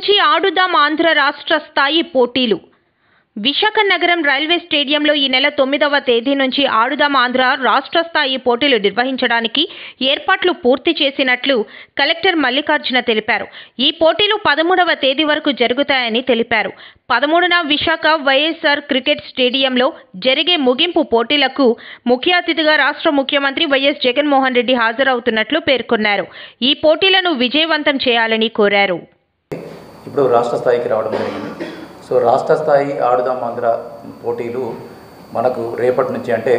నుంచి ఆడుదాం ఆంధ్ర రాష్ట్ర స్థాయి పోటీలు. విశాఖ నగరం రైల్వే స్టేడియంలో ఈ నెల 9వ తేదీ నుంచి ఆడుదాం ఆంధ్ర రాష్ట్ర స్థాయి పోటీలు నిర్వహించడానికి ఏర్పాట్లు పూర్తి చేసినట్లు కలెక్టర్ మల్లికార్జున తెలిపారు. ఈ పోటీలు 13వ తేదీ వరకు జరుగుతాయని తెలిపారు. 13న విశాఖ వైఎస్ఆర్ క్రికెట్ స్టేడియంలో జరిగే ముగింపు పోటీలకు ముఖ్య అతిథిగా రాష్ట్ర ముఖ్యమంత్రి వైఎస్ జగన్మోహన్ రెడ్డి హాజరవుతున్నట్లు పేర్కొన్నారు. ఈ పోటీలను విజయవంతం చేయాలని కోరారు. ఇప్పుడు రాష్ట్ర స్థాయికి రావడం జరిగింది. సో రాష్ట్ర స్థాయి ఆడుదాం ఆంధ్ర పోటీలు మనకు రేపటి నుంచి అంటే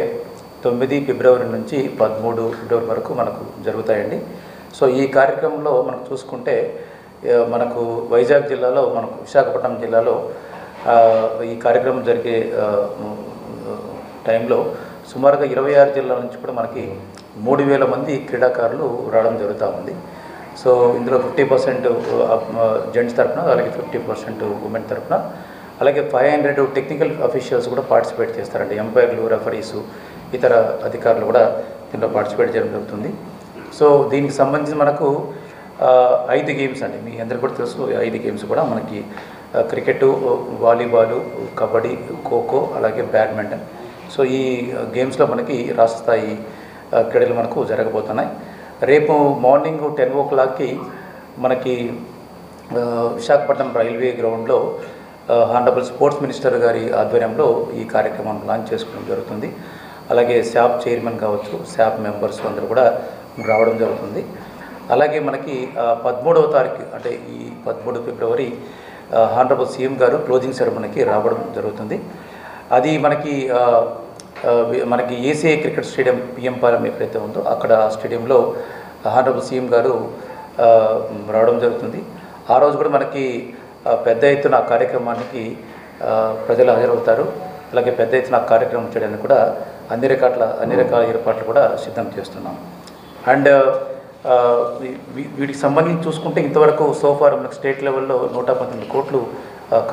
9 ఫిబ్రవరి నుంచి 13 ఫిబ్రవరి వరకు మనకు జరుగుతాయండి. సో ఈ కార్యక్రమంలో మనకు చూసుకుంటే మనకు వైజాగ్ జిల్లాలో, మనకు విశాఖపట్నం జిల్లాలో ఈ కార్యక్రమం జరిగే టైంలో సుమారుగా 26 జిల్లాల నుంచి కూడా మనకి 3000 మంది క్రీడాకారులు రావడం జరుగుతూ ఉంది. సో ఇందులో 50% జెంట్స్ తరఫున, అలాగే 50% ఉమెన్ తరఫున, అలాగే 500 టెక్నికల్ అఫీషియల్స్ కూడా పార్టిసిపేట్ చేస్తారండి. ఎంపైర్లు, రెఫరీసు, ఇతర అధికారులు కూడా దీంట్లో పార్టిసిపేట్ చేయడం జరుగుతుంది. సో దీనికి సంబంధించి మనకు 5 గేమ్స్ అండి, మీ అందరికీ కూడా తెలుసు. 5 గేమ్స్ కూడా మనకి క్రికెట్, వాలీబాలు, కబడ్డీ, ఖోఖో, అలాగే బ్యాడ్మింటన్. సో ఈ గేమ్స్లో మనకి రాష్ట్ర స్థాయి క్రీడలు మనకు జరగబోతున్నాయి. రేపు మార్నింగ్ 10 o'clockకి మనకి విశాఖపట్నం రైల్వే గ్రౌండ్లో హానరబుల్ స్పోర్ట్స్ మినిస్టర్ గారి ఆధ్వర్యంలో ఈ కార్యక్రమాన్ని లాంచ్ చేసుకోవడం జరుగుతుంది. అలాగే శాప్ చైర్మన్ కావచ్చు, శాప్ మెంబర్స్ అందరూ కూడా రావడం జరుగుతుంది. అలాగే మనకి 13వ తారీఖు అంటే ఈ 13 ఫిబ్రవరి హానరబుల్ సీఎం గారు క్లోజింగ్ సెరమనీకి రావడం జరుగుతుంది. అది మనకి ACI cricket stadium PM Palem ఎక్కడైతే ఉందో అక్కడ స్టేడియంలో హానరబుల్ సీఎం గారు రావడం జరుగుతుంది. ఆ రోజు కూడా మనకి పెద్ద ఎత్తున ఆ కార్యక్రమానికి ప్రజలు హాజరవుతారు. అలాగే పెద్ద ఎత్తున ఆ కార్యక్రమం చేయడానికి కూడా అన్ని రకాల ఏర్పాట్లు కూడా సిద్ధం చేస్తున్నాం. అండ్ వీటికి సంబంధించి చూసుకుంటే ఇంతవరకు సోఫార్ మనకు స్టేట్ లెవెల్లో 119 కోట్లు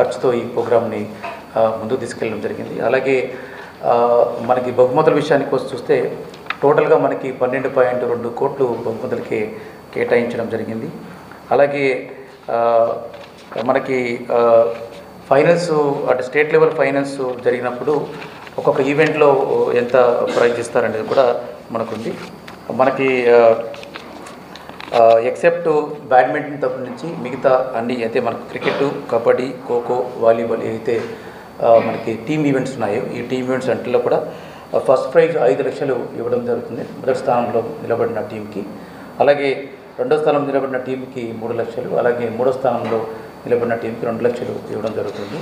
ఖర్చుతో ఈ ప్రోగ్రామ్ని ముందుకు తీసుకెళ్ళడం జరిగింది. అలాగే మనకి బహుమతుల విషయానికి వచ్చి చూస్తే టోటల్గా మనకి 12.2 కోట్లు బహుమతులకి కేటాయించడం జరిగింది. అలాగే మనకి ఫైనల్స్ అంటే స్టేట్ లెవెల్ ఫైనల్స్ జరిగినప్పుడు ఒక్కొక్క ఈవెంట్లో ఎంత ప్రైజ్ ఇస్తారనేది కూడా మనకుంది. మనకి ఎక్సెప్ట్ బ్యాడ్మింటన్ తరపు నుంచి మిగతా అన్ని అయితే మనకు క్రికెట్, కబడ్డీ, ఖోఖో, వాలీబాల్ అయితే మనకి టీమ్ ఈవెంట్స్ ఉన్నాయో ఈ టీమ్ ఈవెంట్స్ అంటలో కూడా ఫస్ట్ ప్రైజ్ 5 లక్షలు ఇవ్వడం జరుగుతుంది మొదటి స్థానంలో నిలబడిన టీంకి. అలాగే రెండో స్థానంలో నిలబడిన టీంకి 3 లక్షలు, అలాగే మూడో స్థానంలో నిలబడిన టీంకి 2 లక్షలు ఇవ్వడం జరుగుతుంది.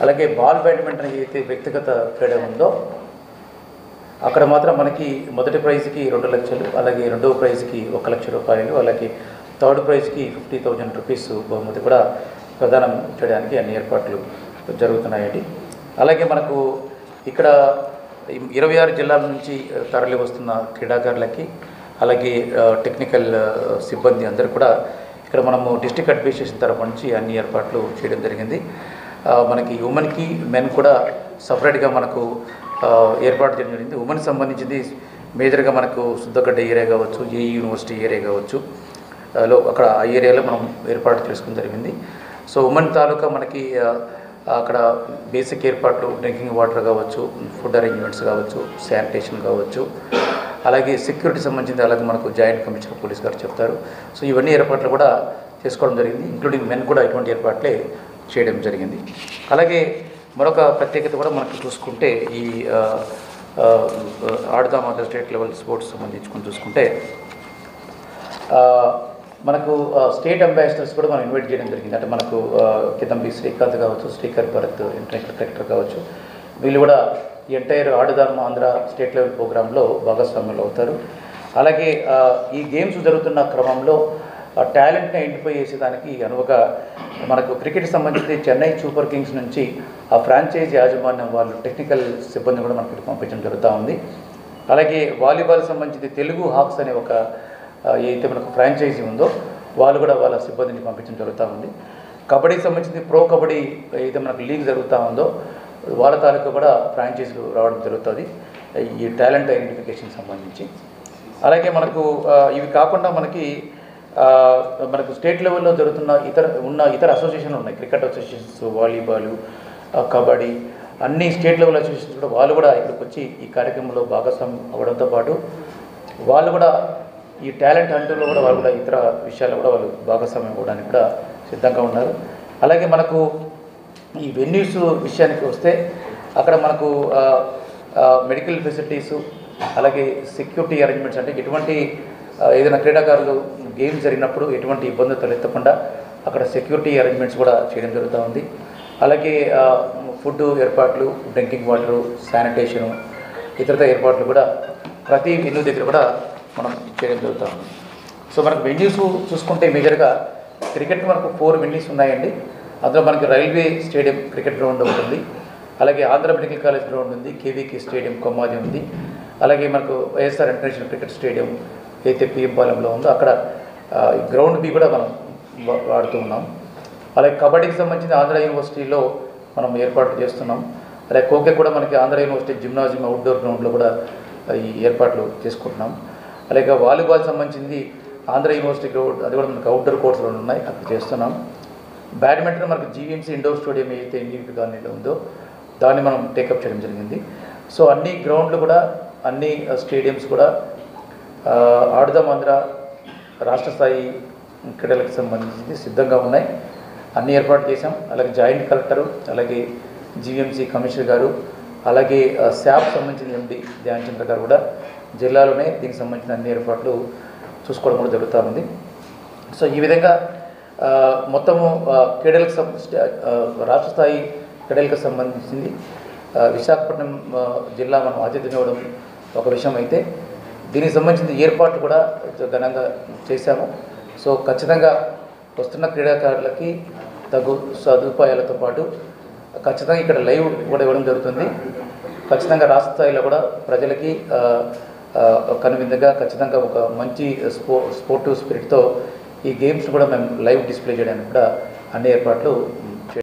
అలాగే బాల్ బ్యాడ్మింటన్ ఏదైతే వ్యక్తిగత క్రీడ ఉందో అక్కడ మాత్రం మనకి మొదటి ప్రైజ్కి 2 లక్షలు, అలాగే రెండవ ప్రైజ్కి 1 లక్ష రూపాయలు, అలాగే థర్డ్ ప్రైజ్కి 50,000 రూపీస్ బహుమతి కూడా ప్రదానం చేయడానికి అన్ని ఏర్పాట్లు జరుగుతున్నాయండి. అలాగే మనకు ఇక్కడ 26 జిల్లాల నుంచి తరలి వస్తున్న క్రీడాకారులకి, అలాగే టెక్నికల్ సిబ్బంది అందరూ కూడా ఇక్కడ మనము డిస్ట్రిక్ట్ అడ్మినిస్ట్రేషన్ తరఫు నుంచి అన్ని ఏర్పాట్లు చేయడం జరిగింది. మనకి ఉమెన్కి, మెన్ కూడా సపరేట్గా మనకు ఏర్పాటు చేయడం జరిగింది. ఉమెన్కి సంబంధించింది మేజర్గా మనకు సుద్దగడ్డ ఏరియా కావచ్చు, ఏ యూనివర్సిటీ ఏరియా కావచ్చు, అక్కడ ఆ ఏరియాలో మనం ఏర్పాటు చేసుకోవడం జరిగింది. సో ఉమెన్ తాలూకా మనకి అక్కడ బేసిక్ ఏర్పాట్లు డ్రింకింగ్ వాటర్ కావచ్చు, ఫుడ్ అరేంజ్మెంట్స్ కావచ్చు, శానిటేషన్ కావచ్చు, అలాగే సెక్యూరిటీ సంబంధించింది అలాగే మనకు జాయింట్ కమిషనర్ పోలీస్ గారు చెప్తారు. సో ఇవన్నీ ఏర్పాట్లు కూడా చేసుకోవడం జరిగింది. ఇంక్లూడింగ్ మెన్ కూడా ఇటువంటి ఏర్పాట్లే చేయడం జరిగింది. అలాగే మరొక ప్రత్యేకత కూడా మనకు చూసుకుంటే ఈ ఆడుదాం ఆంధ్ర స్టేట్ లెవెల్ స్పోర్ట్స్ సంబంధించుకొని చూసుకుంటే మనకు స్టేట్ అంబాసిడర్స్ కూడా మనం ఇన్వైట్ చేయడం జరిగింది. అంటే మనకు కిదంబి శ్రీకాంత్ కావచ్చు, శ్రీకర్ భరత్ ఇంటర్నేషనల్ క్రికెటర్ కావచ్చు, వీళ్ళు కూడా ఈ ఎంటైర్ ఆడుదాం ఆంధ్ర స్టేట్ లెవెల్ ప్రోగ్రాంలో భాగస్వాములు అవుతారు. అలాగే ఈ గేమ్స్ జరుగుతున్న క్రమంలో టాలెంట్ని ఐడెంటిఫై చేసేదానికి అనువుగా మనకు క్రికెట్కి సంబంధించి చెన్నై సూపర్ కింగ్స్ నుంచి ఆ ఫ్రాంచైజ్ యాజమాన్యం వాళ్ళు టెక్నికల్ సిబ్బంది కూడా మనకి పంపించడం జరుగుతూ ఉంది. అలాగే వాలీబాల్ సంబంధించి తెలుగు హాక్స్ అనే ఒక ఏదైతే మనకు ఫ్రాంచైజీ ఉందో వాళ్ళు కూడా వాళ్ళ సిబ్బందిని పంపించడం జరుగుతూ ఉంది. కబడ్డీకి సంబంధించి ప్రో కబడ్డీ ఏదైతే మనకు లీగ్ జరుగుతూ ఉందో వాళ్ళ తాలూకా కూడా ఫ్రాంచైజీలు రావడం జరుగుతుంది ఈ టాలెంట్ ఐడెంటిఫికేషన్ సంబంధించి. అలాగే మనకు ఇవి కాకుండా మనకి మనకు స్టేట్ లెవెల్లో జరుగుతున్న ఇతర అసోసియేషన్లు ఉన్నాయి, క్రికెట్ అసోసియేషన్స్, వాలీబాల్, కబడ్డీ, అన్ని స్టేట్ లెవెల్ అసోసియేషన్స్ కూడా వాళ్ళు కూడా ఇక్కడికి వచ్చి ఈ కార్యక్రమంలో భాగస్వామ్యం అవ్వడంతో పాటు వాళ్ళు కూడా ఈ టాలెంట్ హంట్లో కూడా వాళ్ళు కూడా ఇతర విషయాల్లో కూడా వాళ్ళు భాగస్వామ్యం అవ్వడానికి కూడా సిద్ధంగా ఉన్నారు. అలాగే మనకు ఈ వెన్యూస్ విషయానికి వస్తే అక్కడ మనకు మెడికల్ ఫెసిలిటీసు, అలాగే సెక్యూరిటీ అరేంజ్మెంట్స్, అంటే ఎటువంటి ఏదైనా క్రీడాకారులు గేమ్స్ జరిగినప్పుడు ఎటువంటి ఇబ్బందులు తలెత్తకుండా అక్కడ సెక్యూరిటీ అరేంజ్మెంట్స్ కూడా చేయడం జరుగుతూ ఉంది. అలాగే ఫుడ్ ఏర్పాట్లు, డ్రింకింగ్ వాటరు, శానిటేషను, ఇతరత ఏర్పాట్లు కూడా ప్రతి వెన్యూ దగ్గర కూడా మనం చేయడం జరుగుతూ ఉంది. సో మనకు వెన్యూస్ చూసుకుంటే మేజర్గా క్రికెట్ మనకు 4 వెన్యూస్ ఉన్నాయండి. అందులో మనకి రైల్వే స్టేడియం క్రికెట్ గ్రౌండ్ ఉంటుంది, అలాగే ఆంధ్ర మెడికల్ కాలేజ్ గ్రౌండ్ ఉంది, కేవీకే స్టేడియం కొమ్మాది ఉంది, అలాగే మనకు వైఎస్ఆర్ ఇంటర్నేషనల్ క్రికెట్ స్టేడియం అయితే పిఎంపాలెంలో ఉందో అక్కడ గ్రౌండ్ బి కూడా మనం వాడుతూ ఉన్నాం. అలాగే కబడ్డీకి సంబంధించిన ఆంధ్ర యూనివర్సిటీలో మనం ఏర్పాట్లు చేస్తున్నాం. అలాగే ఖోఖో కూడా మనకి ఆంధ్ర యూనివర్సిటీ జిమ్నాజియం అవుట్డోర్ గ్రౌండ్లో కూడా ఈ ఏర్పాట్లు చేసుకుంటున్నాం. అలాగే వాలీబాల్ సంబంధించింది ఆంధ్ర యూనివర్సిటీ గ్రౌండ్, అది కూడా మనకు అవుట్డోర్ కోర్ట్స్లో ఉన్నాయి, అక్కడ చేస్తున్నాం. బ్యాడ్మింటన్ మనకు జీవీఎంసీ ఇండోర్ స్టేడియం ఏదైతే ఎన్యూపీ కాలనీలో ఉందో దాన్ని మనం టేకప్ చేయడం జరిగింది. సో అన్ని గ్రౌండ్లు కూడా, అన్ని స్టేడియంస్ కూడా ఆడుదాం ఆంధ్ర రాష్ట్ర స్థాయి క్రీడలకు సంబంధించి సిద్ధంగా ఉన్నాయి, అన్ని ఏర్పాటు చేశాం. అలాగే జాయింట్ కలెక్టరు, అలాగే జీవీఎంసీ కమిషనర్ గారు, అలాగే శాప్ సంబంధించిన ఎండి ధ్యాన్ చంద్ర గారు కూడా జిల్లాలోనే దీనికి సంబంధించిన అన్ని ఏర్పాట్లు చూసుకోవడం కూడా జరుగుతూ ఉంది. సో ఈ విధంగా మొత్తము క్రీడలకు రాష్ట్ర స్థాయి క్రీడలకు సంబంధించింది విశాఖపట్నం జిల్లా మనం ఆతిథ్యం ఇవ్వడం ఒక విషయం అయితే, దీనికి సంబంధించిన ఏర్పాట్లు కూడా ఘనంగా చేశాము. సో ఖచ్చితంగా వస్తున్న క్రీడాకారులకి తగు సదుపాయాలతో పాటు ఖచ్చితంగా ఇక్కడ లైవ్ కూడా ఇవ్వడం జరుగుతుంది. ఖచ్చితంగా రాష్ట్ర స్థాయిలో కూడా ప్రజలకి కనువిందుగా ఖచ్చితంగా ఒక మంచి స్పోర్టివ్ స్పిరిట్తో ఈ గేమ్స్ కూడా మేము లైవ్ డిస్ప్లే చేయడానికి కూడా అన్ని ఏర్పాట్లు